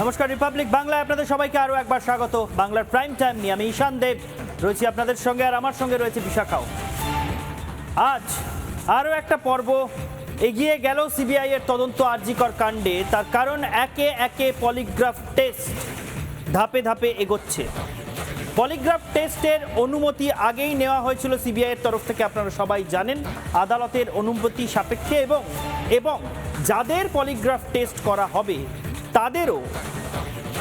নমস্কার, রিপাবলিক বাংলায় আপনাদের সবাইকে আরও একবার স্বাগত। বাংলার প্রাইম টাইম নিয়ে আমি ঈশান দেব রয়েছি আপনাদের সঙ্গে, আর আমার সঙ্গে রয়েছে বিশাখাও। আজ আরও একটা পর্ব এগিয়ে গেল সিবিআই এর তদন্ত আরজিকর কাণ্ডে। তার কারণ একে একে পলিগ্রাফ টেস্ট ধাপে ধাপে এগোচ্ছে। পলিগ্রাফ টেস্টের অনুমতি আগেই নেওয়া হয়েছিল সিবিআই এর তরফ থেকে, আপনারা সবাই জানেন, আদালতের অনুমতি সাপেক্ষে, এবং যাদের পলিগ্রাফ টেস্ট করা হবে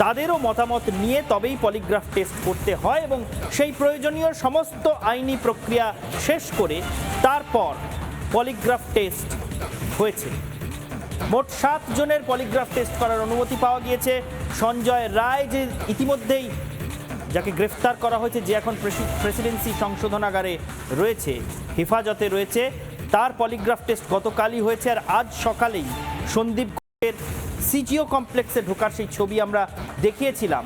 তাদেরও মতামত নিয়ে তবেই পলিগ্রাফ টেস্ট করতে হয়, এবং সেই প্রয়োজনীয় সমস্ত আইনি প্রক্রিয়া শেষ করে তারপর পলিগ্রাফ টেস্ট হয়েছে। মোট 7 জনের পলিগ্রাফ টেস্ট করার অনুমতি পাওয়া গিয়েছে। সঞ্জয় রায়, যে ইতিমধ্যেই যাকে গ্রেফতার করা হয়েছে, যে এখন প্রেসিডেন্সি সংশোধনাগারে রয়েছে, হেফাজতে রয়েছে, তার পলিগ্রাফ টেস্ট গতকালই হয়েছে। আর আজ সকালেই সন্দীপ ঘোষের সিজিও কমপ্লেক্সে ঢোকার সেই ছবি আমরা দেখিয়েছিলাম,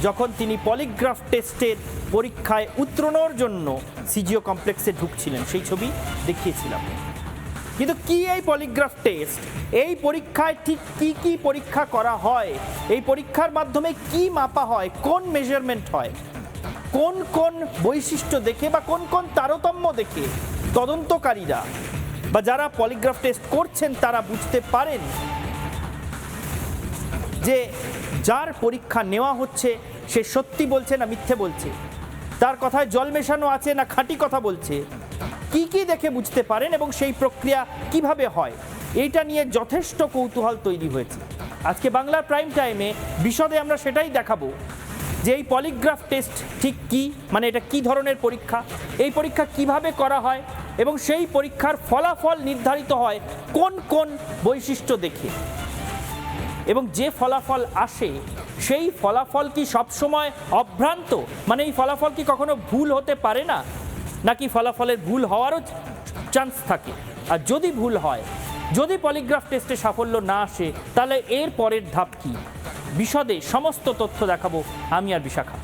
যখন তিনি পলিগ্রাফ টেস্টের পরীক্ষায় উত্তরণের জন্য সিজিও কমপ্লেক্সে ঢুকছিলেন, সেই ছবি দেখিয়েছিলাম। কিন্তু কি এই পলিগ্রাফ টেস্ট? এই পরীক্ষায় ঠিক কি কি পরীক্ষা করা হয়? এই পরীক্ষার মাধ্যমে কি মাপা হয়? কোন মেজারমেন্ট হয়? কোন কোন বৈশিষ্ট্য দেখে বা কোন কোন তারতম্য দেখে তদন্তকারীরা বা যারা পলিগ্রাফ টেস্ট করছেন তারা বুঝতে পারেন যে যার পরীক্ষা নেওয়া হচ্ছে সে সত্যি বলছে না মিথ্যে বলছে, তার কথায় জল মেশানো আছে না খাঁটি কথা বলছে? কি কি দেখে বুঝতে পারেন এবং সেই প্রক্রিয়া কিভাবে হয়, এইটা নিয়ে যথেষ্ট কৌতূহল তৈরি হয়েছে। আজকে বাংলার প্রাইম টাইমে বিশদে আমরা সেটাই দেখাবো যে এই পলিগ্রাফ টেস্ট ঠিক কি, মানে এটা কি ধরনের পরীক্ষা, এই পরীক্ষা কিভাবে করা হয়, এবং সেই পরীক্ষার ফলাফল নির্ধারিত হয় কোন কোন বৈশিষ্ট্য দেখে, এবং যে ফলাফল আসে সেই ফলাফল কি সবসময় অভ্রান্ত, মানে এই ফলাফল কি কখনো ভুল হতে পারে না, নাকি ফলাফলের ভুল হওয়ারও চান্স থাকে? আর যদি ভুল হয়, যদি পলিগ্রাফ টেস্টে সাফল্য না আসে, তাহলে এর পরের ধাপ কি? বিশদে সমস্ত তথ্য দেখাবো আমি আর বিশাখা।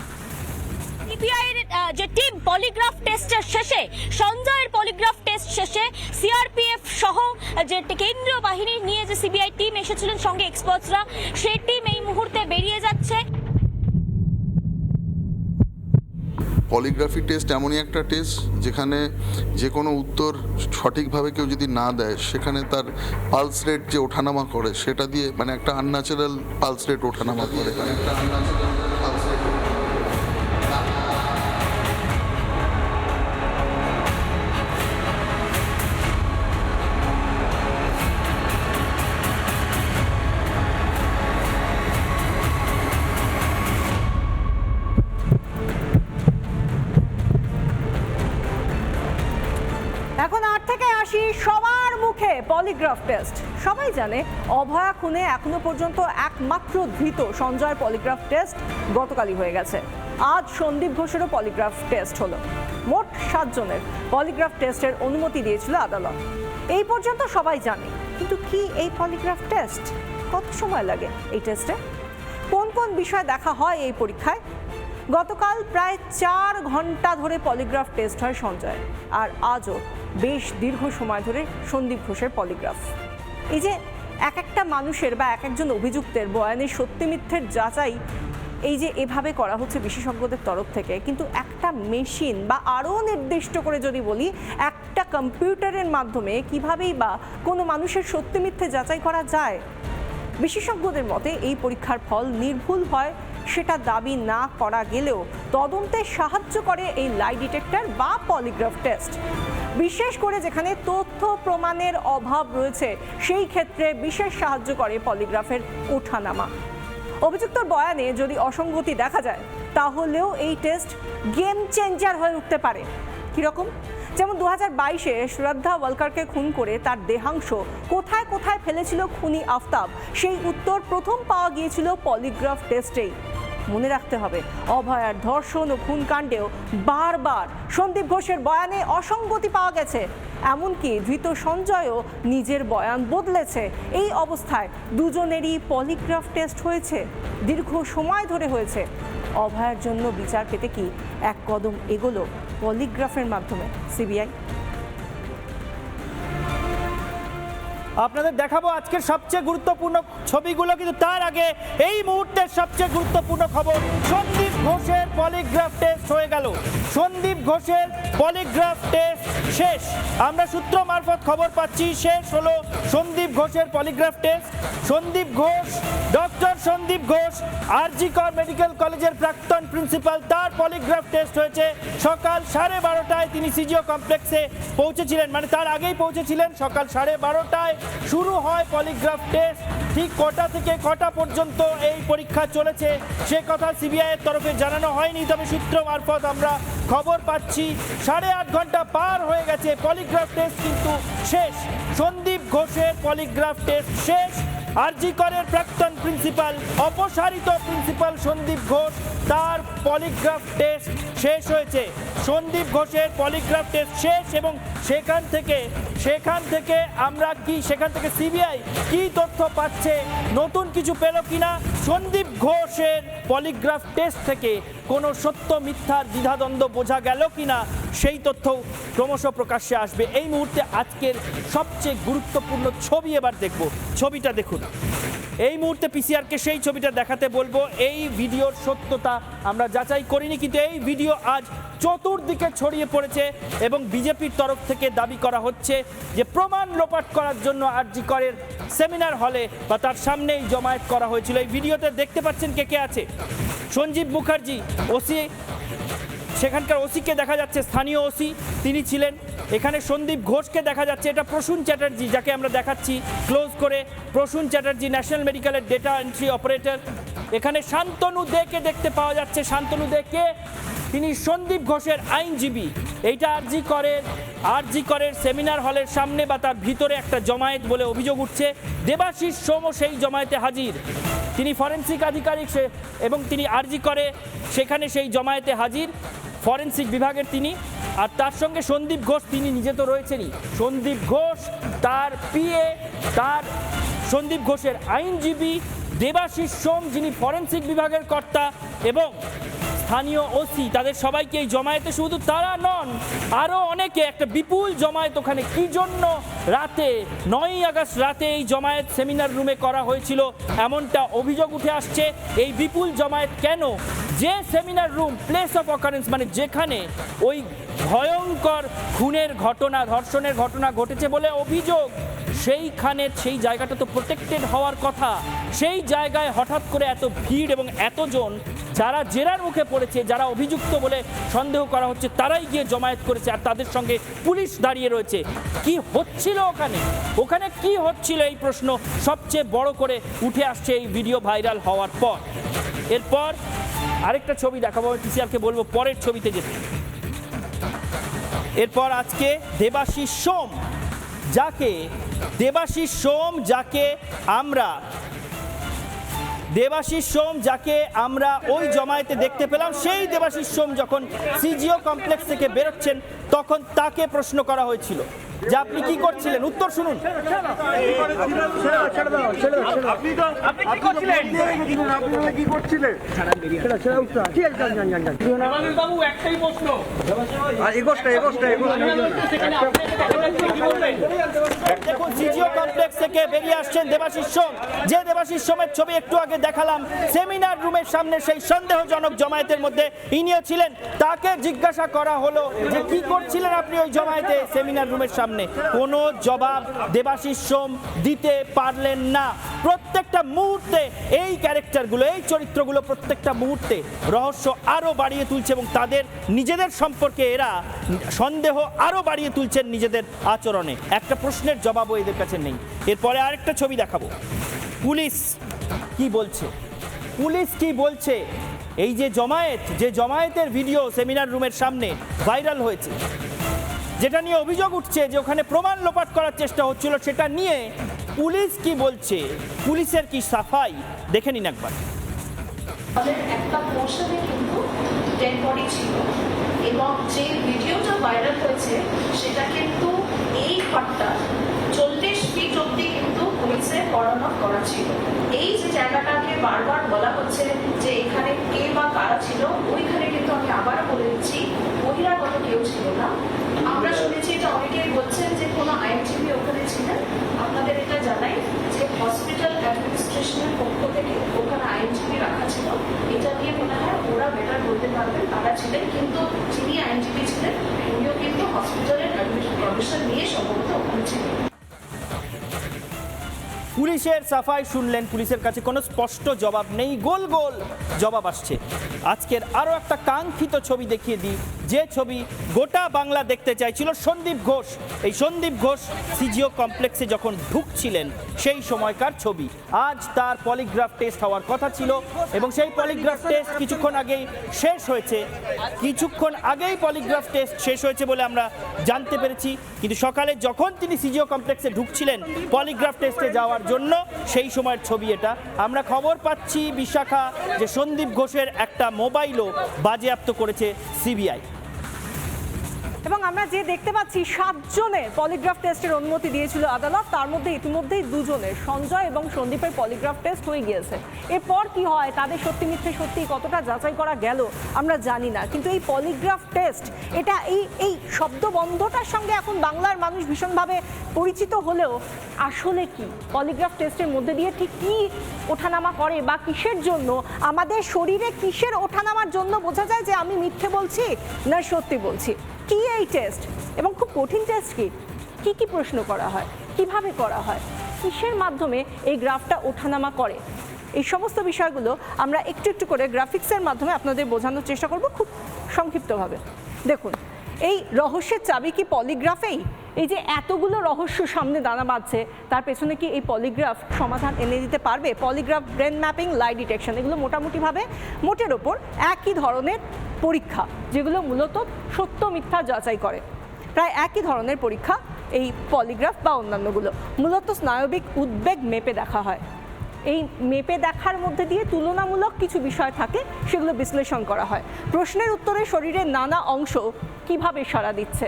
সিবিআইয়ের যে টিম পলিগ্রাফ টেস্টের শেষে, সঞ্জয়ের পলিগ্রাফ টেস্ট শেষে সিআরপিএফ সহ যে কেন্দ্রীয় বাহিনী নিয়ে যে সিবিআই টিম এসেছিলেন সঙ্গে এক্সপার্টসরা, সেই টিম এই মুহূর্তে বেরিয়ে যাচ্ছে। পলিগ্রাফি টেস্ট এমনই একটা টেস্ট যেখানে যে কোনো উত্তর সঠিকভাবে কেউ যদি না দেয়, সেখানে তার পালস রেট যে ওঠানামা করে সেটা দিয়ে, মানে একটা আনন্যাচারাল পালস রেট ওঠানামা করে, এখন 8 থেকে 80 সবার মুখে পলিগ্রাফ টেস্ট। সবাই জানে অভয়া খুনে এখনো পর্যন্ত একমাত্র ধৃত সঞ্জয়ের পলিগ্রাফ টেস্ট গতকালই হয়ে গেছে। আজ সন্দীপ ঘোষেরও পলিগ্রাফ টেস্ট হলো। মোট 7 জনের পলিগ্রাফ টেস্টের অনুমতি দিয়েছিল আদালত। এই পর্যন্ত সবাই জানে, কিন্তু কি এই পলিগ্রাফ টেস্ট? কত সময় লাগে এই টেস্টে? কোন কোন বিষয় দেখা হয় এই পরীক্ষায়? গতকাল প্রায় 4 ঘন্টা ধরে পলিগ্রাফ টেস্ট হয় সঞ্জয়, আর আজও বেশ দীর্ঘ সময় ধরে সন্দীপ ঘোষের পলিগ্রাফ। এই যে এক একটা মানুষের বা এক একজন অভিযুক্তের বয়ানের সত্যি মিথ্যের যাচাই এই যে এভাবে করা হচ্ছে বিশেষজ্ঞদের তরফ থেকে, কিন্তু একটা মেশিন বা আরও নির্দিষ্ট করে যদি বলি, একটা কম্পিউটারের মাধ্যমে কিভাবেই বা কোনো মানুষের সত্যি মিথ্যে যাচাই করা যায়? বিশেষজ্ঞদের মতে এই পরীক্ষার ফল নির্ভুল হয় সেটা দাবি না করা গেলেও তদন্তে সাহায্য করে এই লাই ডিটেক্টর বা পলিগ্রাফ টেস্ট। বিশেষ করে যেখানে তথ্য প্রমাণের অভাব রয়েছে, সেই ক্ষেত্রে বিশেষ সাহায্য করে পলিগ্রাফের ওঠানামা। অভিযুক্তর বয়ানে যদি অসঙ্গতি দেখা যায়, তাহলেও এই টেস্ট গেম চেঞ্জার হয়ে উঠতে পারে। কীরকম? যেমন 2022-এ শ্রদ্ধা ওয়ালকারকে খুন করে তার দেহাংশ কোথায় কোথায় ফেলেছিল খুনি আফতাব, সেই উত্তর প্রথম পাওয়া গিয়েছিল পলিগ্রাফ টেস্টেই। মনে রাখতে হবে, অভয়ার ধর্ষণ ও খুন কাণ্ডেও বারবার সন্দীপ ঘোষের বয়ানে অসঙ্গতি পাওয়া গেছে। এমনকি ধৃত সঞ্জয়ও নিজের বয়ান বদলেছে। এই অবস্থায় দুজনেরই পলিগ্রাফ টেস্ট হয়েছে, দীর্ঘ সময় ধরে হয়েছে। অভয়ার জন্য বিচার পেতে কি এক কদম এগোলো পলিগ্রাফের মাধ্যমে সিবিআই? আপনাদের দেখাবো আজকের সবচেয়ে গুরুত্বপূর্ণ ছবিগুলো, কিন্তু তার আগে এই মুহূর্তের সবচেয়ে গুরুত্বপূর্ণ খবর, সন্দীপ ঘোষের পলিগ্রাফ টেস্ট হয়ে গেল। সন্দীপ ঘোষের পলিগ্রাফ টেস্ট শেষ। আমরা সূত্র মারফত খবর পাচ্ছি শেষ হলো সন্দীপ ঘোষের polygraph test. Sandip Ghosh, doctor Sandip Ghosh, RG Kar medical কলেজের প্রাক্তন প্রিন্সিপাল, তার পলিগ্রাফ টেস্ট হয়েছে সকাল 12:30টায়। তিনি সিজিও কমপ্লেক্সে পৌঁছেছিলেন, মানে তার আগেই পৌঁছেছিলেন। সকাল 12:30টায় শুরু হয় পলিগ্রাফ টেস্ট। ঠিক কটা থেকে কটা পর্যন্ত এই পরীক্ষা চলেছে সে কথা সিবিআই এর তরফে জানানো হয়নি, তবে সূত্র মারফত আমরা খবর পাচ্ছি 8.5 ঘন্টা পার হয়ে গেছে, পলিগ্রাফ টেস্ট কিন্তু শেষ। সন্দীপ ঘোষের পলিগ্রাফ টেস্ট শেষ। আরজি করের প্রাক্তন প্রিন্সিপাল, অপসারিত প্রিন্সিপাল সন্দীপ ঘোষ, তার পলিগ্রাফ টেস্ট শেষ হয়েছে। সন্দীপ ঘোষের পলিগ্রাফ টেস্ট শেষ এবং সেখান থেকে আমরা সেখান থেকে সিবিআই কি তথ্য পাচ্ছে, নতুন কিছু পেল কিনা, সন্দীপ ঘোষের পলিগ্রাফ টেস্ট থেকে কোনো সত্য মিথ্যার দ্বিধাদ্বন্দ্ব বোঝা গেল কিনা, সেই তথ্য ক্রমশ প্রকাশ্যে আসবে। এই মুহূর্তে আজকের সবচেয়ে গুরুত্বপূর্ণ ছবি এবার দেখব। ছবিটা দেখুন। এই মুহূর্তে পিসিআরকে সেই ছবিটা দেখাতে বলবো। এই ভিডিওর সত্যতা আমরা যাচাই করিনি, কিন্তু এই ভিডিও আজ চতুর্দিকে ছড়িয়ে পড়েছে এবং বিজেপির তরফ থেকে দাবি করা হচ্ছে যে প্রমাণ লোপাট করার জন্য আরজি করের সেমিনার হলে বা তার সামনেই জমায়েত করা হয়েছিল। এই ভিডিওতে দেখতে পাচ্ছেন কে কে আছে। সঞ্জীব মুখার্জি ওসি, সেখানকার ওসিকে দেখা যাচ্ছে, স্থানীয় ওসি তিনি ছিলেন। এখানে সন্দীপ ঘোষকে দেখা যাচ্ছে, এটা প্রসূন চ্যাটার্জি যাকে আমরা দেখাচ্ছি ক্লোজ করে, প্রসূন চ্যাটার্জি ন্যাশনাল মেডিকেলের ডেটা এন্ট্রি অপারেটর। এখানে শান্তনু দেকে দেখতে পাওয়া যাচ্ছে। শান্তনু দেকে তিনি সন্দীপ ঘোষের আইনজীবী। এইটা আরজি করের সেমিনার হলের সামনে বা তার ভিতরে একটা জমায়েত বলে অভিযোগ উঠছে। দেবাশিস সোমও সেই জমায়েতে হাজির। তিনি ফরেনসিক আধিকারিক এবং তিনি আরজি করে সেখানে সেই জমায়েতে হাজির, ফরেনসিক বিভাগের তিনি। আর তার সঙ্গে সন্দীপ ঘোষ, তিনি নিজে তো রয়েছেনই। সন্দীপ ঘোষ, তার পিএ, তার সন্দীপ ঘোষের আইনজীবী দেবাশিস সোম যিনি ফরেনসিক বিভাগের কর্তা এবং স্থানীয় ওসি, তাদের সবাইকে এই জমায়েতে, শুধু তারা নন আরও অনেকে, একটা বিপুল জমায়েত ওখানে কি জন্য রাতে 9ই আগস্ট রাতে এই জমায়েত সেমিনার রুমে করা হয়েছিল এমনটা অভিযোগ উঠে আসছে। এই বিপুল জমায়েত কেন? যে seminar room place of occurrence, মানে যেখানে ওই ভয়ঙ্কর খুনের ঘটনা, ধর্ষণের ঘটনা ঘটেছে বলে অভিযোগ, সেই জায়গাটা তো প্রোটেক্টেড হওয়ার কথা। সেই জায়গায় হঠাৎ করে এত ভিড় এবং এতজন, যারা জেরার মুখে পড়েছে, যারা অভিযুক্ত বলে সন্দেহ করা হচ্ছে, তারাই গিয়ে জমায়েত করেছে আর তাদের সঙ্গে পুলিশ দাঁড়িয়ে রয়েছে। কি হচ্ছিল ওখানে কি হচ্ছিল, এই প্রশ্ন সবচেয়ে বড় করে উঠে আসছে এই ভিডিও ভাইরাল হওয়ার পর। এরপর আরেকটা ছবি দেখাবো, পিসিআরকে বলবো পরের ছবিতে যেতে। এরপর আজকে দেবাশিস সোম, যাকে আমরা ওই জমায়েতে দেখতে পেলাম, সেই দেবাশিস সোম যখন সিজিও কমপ্লেক্স থেকে বেরোচ্ছেন তখন তাকে প্রশ্ন করা হয়েছিল যে আপনি কি করছিলেন। উত্তর শুনুন। দেখুন, সিজিও কমপ্লেক্স থেকে বেরিয়ে আসছেন দেবাশিস সোম, যে দেবাশিস সোমের ছবি একটু আগে দেখালাম, সেমিনার রুমের সামনে সেই সন্দেহজনক জমায়েতের মধ্যে ইনিও ছিলেন। তাকে জিজ্ঞাসা করা হলো যে কি করছিলেন আপনি ওই জমায়েতে সেমিনার রুমের সামনে। কোনো জবাব দেবাশিস সোম দিতে পারলেন না। প্রত্যেকটা মুহূর্তে এই ক্যারেক্টারগুলো, এই চরিত্রগুলো প্রত্যেকটা মুহূর্তে রহস্য আরো বাড়িয়ে তুলছে এবং তাদের নিজেদের সম্পর্কে এরা সন্দেহ আরো বাড়িয়ে তুলছেন নিজেদের আচরণে। একটা প্রশ্নের জবাবও এদের কাছে নেই। এরপরে আরেকটা ছবি দেখাবো। পুলিশ কি বলছে এই যে জমায়েতের ভিডিও সেমিনার রুমের সামনে ভাইরাল হয়েছে, যেটা নিয়ে অভিযোগ উঠছে যে ওখানে প্রমাণ লোপাট করার চেষ্টা হচ্ছিল, সেটা নিয়ে পুলিশ কি বলছে, পুলিশের কি সাফাই, দেখে নিন একবার। একটা পোর্শনে কিন্তু ডেড বডি ছিল এবং যে ভিডিওটা ভাইরাল হয়েছে সেটা কিন্তু এই ঘরটা 40 ফিট অব্দি কিন্তু পুলিশে করানো করা ছিল। এই যে জায়গাটাকে বারবার বলা হচ্ছে যে এখানে কে বা কারা ছিল, ওইখানে কিন্তু আমি আবার বলে দিচ্ছি বহিরাগত কেউ ছিল না। আমরা শুনেছি যে অনেকেই বলছেন যে কোনো আইনজীবী ওখানে ছিলেন। আপনাদের এটা স্টেশনের পক্ষ থেকে ওখানে আইনজীবী রাখা ছিল। এটা নিয়ে মনে হয় ওরা বেটার বলতে পারবেন, তারা ছিলেন, কিন্তু যিনি আইনজীবী ছিলেন উনিও কিন্তু হসপিটালের পারমিশন নিয়ে সম্ভবত ওখানে ছিলেন। পুলিশের সাফাই শুনলেন, পুলিশের কাছে কোনো স্পষ্ট জবাব নেই, গোল গোল জবাব আসছে। আজকের আরও একটা কাঙ্ক্ষিত ছবি দেখিয়ে দিই, যে ছবি গোটা বাংলা দেখতে চাইছিল। সন্দীপ ঘোষ, এই সন্দীপ ঘোষ সিজিও কমপ্লেক্সে যখন ঢুকছিলেন সেই সময়কার ছবি। আজ তার পলিগ্রাফ টেস্ট হওয়ার কথা ছিল এবং সেই পলিগ্রাফ টেস্ট কিছুক্ষণ আগেই শেষ হয়েছে। কিছুক্ষণ আগেই পলিগ্রাফ টেস্ট শেষ হয়েছে বলে আমরা জানতে পেরেছি, কিন্তু সকালে যখন তিনি সিজিও কমপ্লেক্সে ঢুকছিলেন পলিগ্রাফ টেস্টে যাওয়ার জন্য, সেই সময়ের ছবি এটা। আমরা খবর পাচ্ছি বিশাখা যে সন্দীপ ঘোষের একটা মোবাইলও বাজেয়াপ্ত করেছে সিবিআই। এবং আমরা যে দেখতে পাচ্ছি 7 জনের পলিগ্রাফ টেস্টের অনুমতি দিয়েছিল আদালত, তার মধ্যে ইতিমধ্যেই 2 জনের, সঞ্জয় এবং সন্দীপের পলিগ্রাফ টেস্ট হয়ে গিয়েছে। এরপর কি হয়, তাদের সত্যি মিথ্যে সত্যি কতটা যাচাই করা গেল আমরা জানি না, কিন্তু এই পলিগ্রাফ টেস্ট এটা এই শব্দবন্ধটার সঙ্গে এখন বাংলার মানুষ ভীষণভাবে পরিচিত হলেও আসলে কি পলিগ্রাফ টেস্টের মধ্যে দিয়ে ঠিক কী ওঠানামা করে বা কিসের জন্য, আমাদের শরীরে কিসের ওঠানামার জন্য বোঝা যায় যে আমি মিথ্যে বলছি না সত্যি বলছি। কি এই টেস্ট, এবং খুব কঠিন টেস্ট কি কি প্রশ্ন করা হয়, কিভাবে করা হয়, কিসের মাধ্যমে এই গ্রাফটা ওঠানামা করে, এই সমস্ত বিষয়গুলো আমরা একটু একটু করে গ্রাফিক্সের মাধ্যমে আপনাদের বোঝানোর চেষ্টা করব খুব সংক্ষিপ্তভাবে। দেখুন, এই রহস্যের চাবি কি পলিগ্রাফেই? এই যে এতগুলো রহস্য সামনে দানা বাঁধছে, তার পেছনে কি এই পলিগ্রাফ সমাধান এনে দিতে পারবে? পলিগ্রাফ, ব্রেন ম্যাপিং, লাই ডিটেকশন, এগুলো মোটামুটিভাবে মোটের ওপর একই ধরনের পরীক্ষা, যেগুলো মূলত সত্য মিথ্যা যাচাই করে। প্রায় একই ধরনের পরীক্ষা এই পলিগ্রাফ বা অন্যান্যগুলো। মূলত স্নায়বিক উদ্বেগ মেপে দেখা হয়। এই মেপে দেখার মধ্যে দিয়ে তুলনামূলক কিছু বিষয় থাকে, সেগুলো বিশ্লেষণ করা হয়। প্রশ্নের উত্তরে শরীরের নানা অংশ কিভাবে সাড়া দিচ্ছে,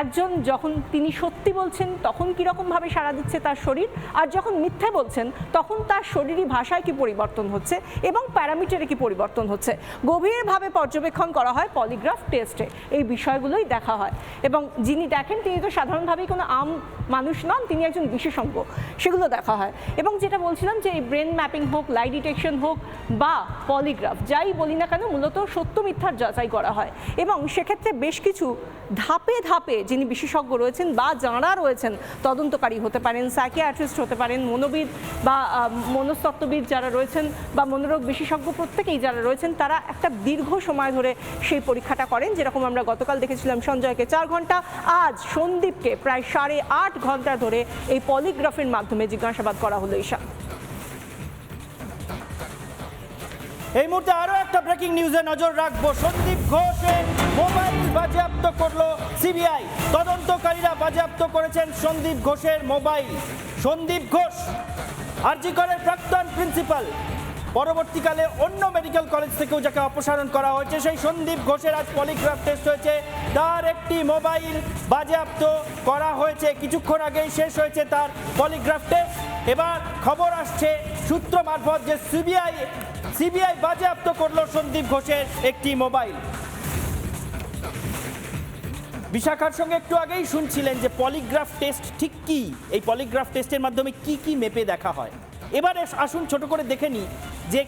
একজন যখন তিনি সত্যি বলছেন তখন কীরকমভাবে সাড়া দিচ্ছে তার শরীর, আর যখন মিথ্যে বলছেন তখন তার শরীরী ভাষায় কি পরিবর্তন হচ্ছে এবং প্যারামিটারে কি পরিবর্তন হচ্ছে, গভীরভাবে পর্যবেক্ষণ করা হয় পলিগ্রাফ টেস্টে। এই বিষয়গুলোই দেখা হয় এবং যিনি দেখেন তিনি তো সাধারণভাবেই কোনো আম মানুষ নন, তিনি একজন বিশেষজ্ঞ, সেগুলো দেখা হয়। এবং যেটা বলছিলাম যে এই ব্রেন ম্যাপিং হোক, লাই ডিটেকশন হোক বা পলিগ্রাফ, যাই বলি না কেন, মূলত সত্য মিথ্যার যাচাই করা হয় এবং সেক্ষেত্রে বেশ কিছু ধাপে ধাপে যিনি বিশেষজ্ঞ রয়েছেন বা যাঁরা রয়েছেন, তদন্তকারী হতে পারেন, সাইকিয়াট্রিস্ট হতে পারেন, মনোবিদ বা মনস্তত্ত্ববিদ যারা রয়েছেন বা মনোরোগ বিশেষজ্ঞ, প্রত্যেকেই যারা রয়েছেন তারা একটা দীর্ঘ সময় ধরে সেই পরীক্ষাটা করেন। যেরকম আমরা গতকাল দেখেছিলাম সঞ্জয়কে 4 ঘন্টা, আজ সন্দীপকে প্রায় 8.5 ঘন্টা ধরে এই পলিগ্রাফের মাধ্যমে জিজ্ঞাসাবাদ করা হলো। ঈশা, এই মুহূর্তে আরো একটা ব্রেকিং নিউজে নজর রাখবো। সন্দীপ ঘোষের মোবাইল বাজেয়াপ্ত করলো সিবিআই। তদন্তকারীরা বাজেয়াপ্ত করেছেন সন্দীপ ঘোষের মোবাইল। সন্দীপ ঘোষ আরজি কলেজের প্রাক্তন প্রিন্সিপাল, পরবর্তীকালে অন্য মেডিকেল কলেজ থেকেও যাকে অপসারণ করা হয়েছে, সেই সন্দীপ ঘোষের আজ পলিগ্রাফ টেস্ট হয়েছে। তার একটি মোবাইল বাজেয়াপ্ত করা হয়েছে, কিছুক্ষণ আগেই শেষ হয়েছে তার পলিগ্রাফ টেস্ট। এবার খবর আসছে সূত্র মারফত যে সিবিআই বাজেয়াপ্ত করলো সন্দীপ ঘোষের একটি মোবাইল। বিশাখার সঙ্গে একটু আগেই শুনছিলেন যে পলিগ্রাফ টেস্ট ঠিক কি, এই পলিগ্রাফ টেস্টের মাধ্যমে কি কি মেপে দেখা হয়। এবারে আসুন ছোট করে দেখে নিই যে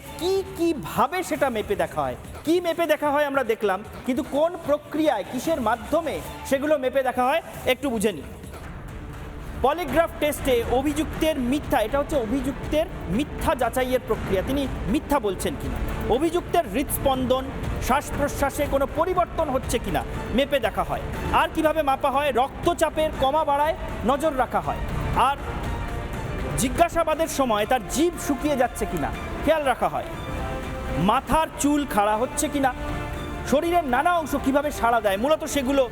কিভাবে সেটা মেপে দেখা হয়। কি মেপে দেখা হয় আমরা দেখলাম, কিন্তু কোন প্রক্রিয়ায়, কিসের মাধ্যমে সেগুলো মেপে দেখা হয় একটু বুঝে নিই। পলিগ্রাফ টেস্টে অভিযুক্তের মিথ্যা, এটা হচ্ছে অভিযুক্তের মিথ্যা যাচাইয়ের প্রক্রিয়া, তিনি মিথ্যা বলছেন কিনা, অভিযুক্তের হৃদস্পন্দন, শ্বাস প্রশ্বাসে কোনো পরিবর্তন হচ্ছে কিনা মেপে দেখা হয়। আর কিভাবে মাপা হয়, রক্তচাপের কমা বাড়ায় নজর রাখা হয়, আর জিজ্ঞাসাবাদের সময় তার জিভ শুকিয়ে যাচ্ছে কিনা খেয়াল রাখা হয়, মাথার চুল খাড়া হচ্ছে কিনা, শরীরের নানা অংশ কিভাবে সাড়া দেয়, মূলত সেগুলো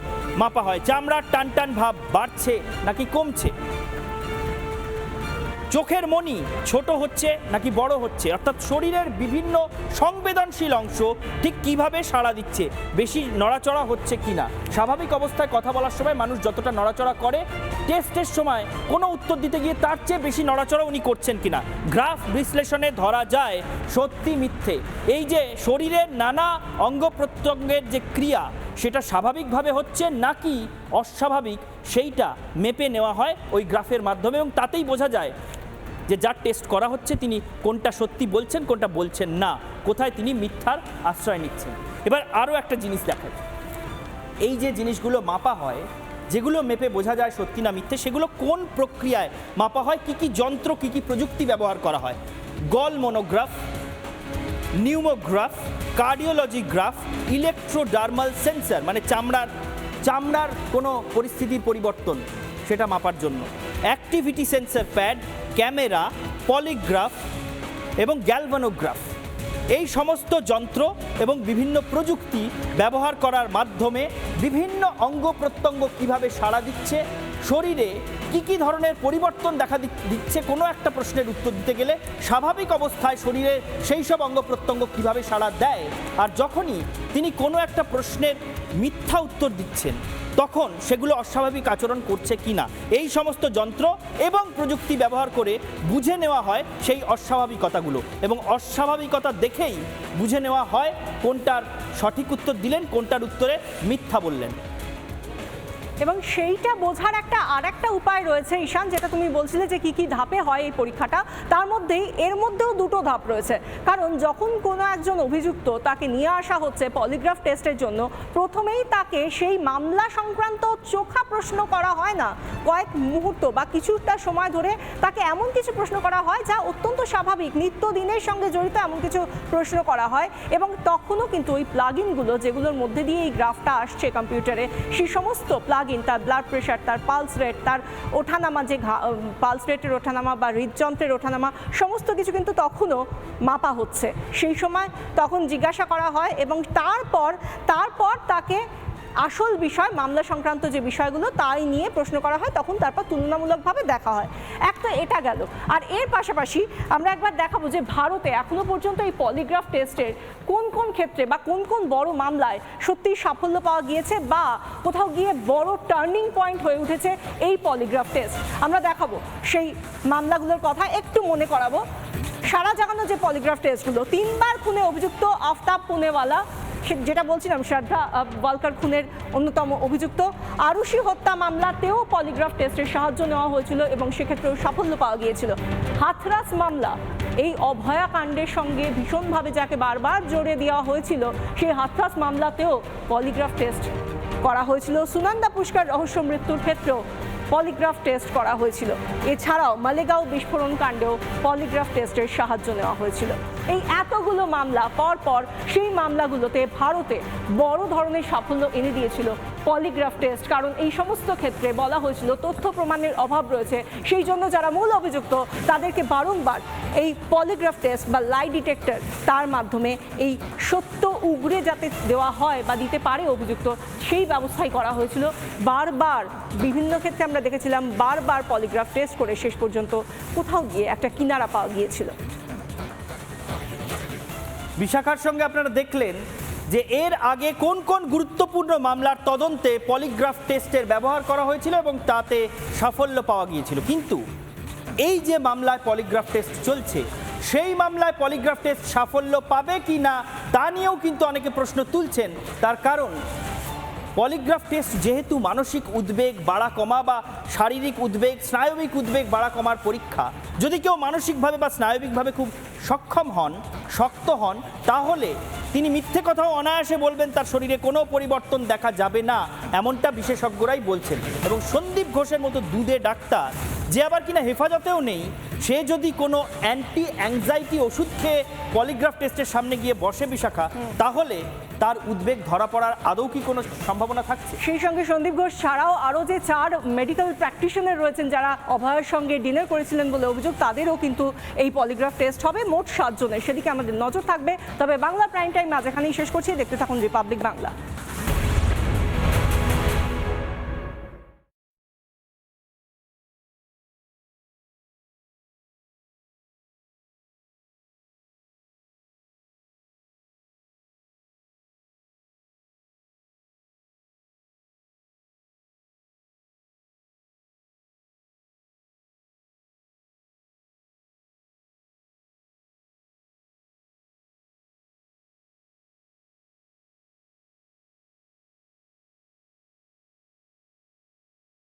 মাপা হয়। চামড়ার টান টান ভাব বাড়ছে নাকি কমছে, চোখের মণি ছোট হচ্ছে নাকি বড় হচ্ছে, অর্থাৎ শরীরের বিভিন্ন সংবেদনশীল অংশ ঠিক কিভাবে সাড়া দিচ্ছে, বেশি নড়াচড়া হচ্ছে কিনা। স্বাভাবিক অবস্থায় কথা বলার সময় মানুষ যতটা নড়াচড়া করে, টেস্টের সময় কোনো উত্তর দিতে গিয়ে তার চেয়ে বেশি নড়াচড়া উনি করছেন কিনা। গ্রাফ বিশ্লেষণে ধরা যায় সত্যি মিথ্যে, এই যে শরীরের নানা অঙ্গ প্রত্যঙ্গের যে ক্রিয়া সেটা স্বাভাবিকভাবে হচ্ছে নাকি অস্বাভাবিক, সেইটা মেপে নেওয়া হয় ওই গ্রাফের মাধ্যমে, এবং তাতেই বোঝা যায় যে যার টেস্ট করা হচ্ছে তিনি কোনটা সত্যি বলছেন কোনটা বলছেন না, কোথায় তিনি মিথ্যার আশ্রয় নিচ্ছেন। এবার আরও একটা জিনিস দেখায়, এই যে জিনিসগুলো মাপা হয়, যেগুলো মেপে বোঝা যায় সত্যি না মিথ্যে, সেগুলো কোন প্রক্রিয়ায় মাপা হয়, কি কি যন্ত্র কি কি প্রযুক্তি ব্যবহার করা হয়। গল মনোগ্রাফ, নিউমোগ্রাফ, কার্ডিওলজি গ্রাফ, ইলেকট্রোডার্মাল সেন্সর মানে চামড়ার কোনো পরিস্থিতির পরিবর্তন সেটা মাপার জন্য, activity sensor pad, camera, polygraph এবং গ্যালভানোগ্রাফ, এই সমস্ত যন্ত্র এবং বিভিন্ন প্রযুক্তি ব্যবহার করার মাধ্যমে বিভিন্ন অঙ্গ প্রত্যঙ্গ কীভাবে সাড়া দিচ্ছে, শরীরে কি কি ধরনের পরিবর্তন দেখা দিচ্ছে কোনো একটা প্রশ্নের উত্তর দিতে গেলে, স্বাভাবিক অবস্থায় শরীরে সেই সব অঙ্গ প্রত্যঙ্গ কীভাবে সাড়া দেয়, আর যখনই তিনি কোনো একটা প্রশ্নের মিথ্যা উত্তর দিচ্ছেন তখন সেগুলো অস্বাভাবিক আচরণ করছে কিনা, এই সমস্ত যন্ত্র এবং প্রযুক্তি ব্যবহার করে বুঝে নেওয়া হয় সেই অস্বাভাবিকতাগুলো, এবং অস্বাভাবিকতা দেখেই বুঝে নেওয়া হয় কোনটার সঠিক উত্তর দিলেন, কোনটার উত্তরে মিথ্যা বললেন। এবং সেইটা বোঝার আর একটা উপায় রয়েছে ঈশান, যেটা তুমি বলছিলে যে কি কি ধাপে হয় এই পরীক্ষাটা, তার মধ্যেই এর মধ্যেও দুটো ধাপ রয়েছে। কারণ যখন কোনো একজন অভিযুক্ত তাকে নিয়ে আসা হচ্ছে পলিগ্রাফ টেস্টের জন্য, প্রথমেই তাকে সেই মামলা সংক্রান্ত চোখা প্রশ্ন করা হয় না, কয়েক মুহূর্ত বা কিছুটা সময় ধরে তাকে এমন কিছু প্রশ্ন করা হয় যা অত্যন্ত স্বাভাবিক, নিত্যদিনের সঙ্গে জড়িত এমন কিছু প্রশ্ন করা হয়। এবং তখনও কিন্তু ওই প্লাগইনগুলো যেগুলোর মধ্যে দিয়ে এই গ্রাফটা আসছে কম্পিউটারে, সেই সমস্ত তার ব্লাড প্রেশার, তার পালস রেট, তার ওঠানামা, যে পালস রেটের ওঠানামা বা হৃদযন্ত্রের ওঠানামা, সমস্ত কিছু কিন্তু তখনও মাপা হচ্ছে। সেই সময় তখন জিজ্ঞাসা করা হয় এবং তারপর তাকে আসল বিষয়, মামলা সংক্রান্ত যে বিষয়গুলো তাই নিয়ে প্রশ্ন করা হয়, তখন তারপর তুলনামূলকভাবে দেখা হয়। একটা এটা গেল। আর এর পাশাপাশি আমরা একবার দেখাবো যে ভারতে এখনো পর্যন্ত এই পলিগ্রাফ টেস্টের কোন কোন ক্ষেত্রে বা কোন কোন বড় মামলায় সত্যিই সাফল্য পাওয়া গিয়েছে বা কোথাও গিয়ে বড় টার্নিং পয়েন্ট হয়ে উঠেছে এই পলিগ্রাফ টেস্ট। আমরা দেখাবো সেই মামলাগুলোর কথা, একটু মনে করাবো। সারা জাগানো যে পলিগ্রাফ টেস্টগুলো, 3 বার খুনে অভিযুক্ত আফতাব পুনেওয়ালা, যেটা বলছিলাম শ্রদ্ধা ওয়ালকার খুনের অন্যতম অভিযুক্ত, আরুষি হত্যা মামলাতেও পলিগ্রাফ টেস্টের সাহায্য নেওয়া হয়েছিল এবং সেক্ষেত্রেও সাফল্য পাওয়া গিয়েছিল। হাথরাস মামলা, এই অভয়াকাণ্ডের সঙ্গে ভীষণভাবে যাকে বারবার জড়িয়ে দেওয়া হয়েছিল, সেই হাথরাস মামলাতেও পলিগ্রাফ টেস্ট করা হয়েছিল। সুনন্দা পুষ্কর রহস্য মৃত্যুর ক্ষেত্রেও পলিগ্রাফ টেস্ট করা হয়েছিল। এছাড়াও মালেগাঁও বিস্ফোরণ কাণ্ডেও পলিগ্রাফ টেস্টের সাহায্য নেওয়া হয়েছিল। এই এতগুলো মামলা পর সেই মামলাগুলোতে ভারতে বড় ধরনের সাফল্য এনে দিয়েছিল পলিগ্রাফ টেস্ট, কারণ এই সমস্ত ক্ষেত্রে বলা হয়েছিল তথ্য প্রমাণের অভাব রয়েছে, সেই জন্য যারা মূল অভিযুক্ত তাদেরকে বারংবার এই পলিগ্রাফ টেস্ট বা লাই ডিটেক্টর, তার মাধ্যমে এই সত্য উগরে যাতে দেওয়া হয় বা দিতে পারে অভিযুক্ত, সেই ব্যবস্থাই করা হয়েছিল। বারবার বিভিন্ন ক্ষেত্রে আমরা দেখেছিলাম বারবার পলিগ্রাফ টেস্ট করে শেষ পর্যন্ত কোথাও গিয়ে একটা কিনারা পাওয়া গিয়েছিল। বিশাখার সঙ্গে আপনারা দেখলেন যে এর আগে কোন কোন গুরুত্বপূর্ণ মামলার তদন্তে পলিগ্রাফ টেস্টের ব্যবহার করা হয়েছিল এবং তাতে সাফল্য পাওয়া গিয়েছিল। কিন্তু এই যে মামলায় পলিগ্রাফ টেস্ট চলছে, সেই মামলায় পলিগ্রাফ টেস্ট সাফল্য পাবে কি না তা নিয়েও কিন্তু অনেকে প্রশ্ন তুলছেন। তার কারণ পলিগ্রাফ টেস্ট যেহেতু মানসিক উদ্বেগ বাড়া কমা বা শারীরিক উদ্বেগ, স্নায়বিক উদ্বেগ বাড়া কমার পরীক্ষা, যদি কেউ মানসিকভাবে বা স্নায়বিকভাবে খুব সক্ষম হন, শক্ত হন, তাহলে তিনি মিথ্যে কথাও অনায়াসে বলবেন, তার শরীরে কোনো পরিবর্তন দেখা যাবে না, এমনটা বিশেষজ্ঞরাই বলছেন। এবং সন্দীপ ঘোষের মতো দুধে ডাক্তার, যে আবার কিনা হেফাজতেও নেই, সে যদি কোনো অ্যান্টি অ্যাংজাইটি ওষুধ খেয়ে পলিগ্রাফ টেস্টের সামনে গিয়ে বসে বিশাখা, তাহলে তার উদ্বেগ ধরা পড়ার আদৌ কি কোনো সম্ভাবনা থাকছে? সেই সঙ্গে সন্দীপ ঘোষ ছাড়াও আরও যে 4 মেডিকেল প্র্যাকটিশনার রয়েছেন যারা অভয়ের সঙ্গে ডিনার করেছিলেন বলে অভিযোগ, তাদেরও কিন্তু এই পলিগ্রাফ টেস্ট হবে। মোট 7 জনের, সেদিকে আমাদের নজর থাকবে। তবে বাংলা প্রাইম টাইম আজ এখানেই শেষ করছি। দেখতে থাকুন রিপাবলিক বাংলা।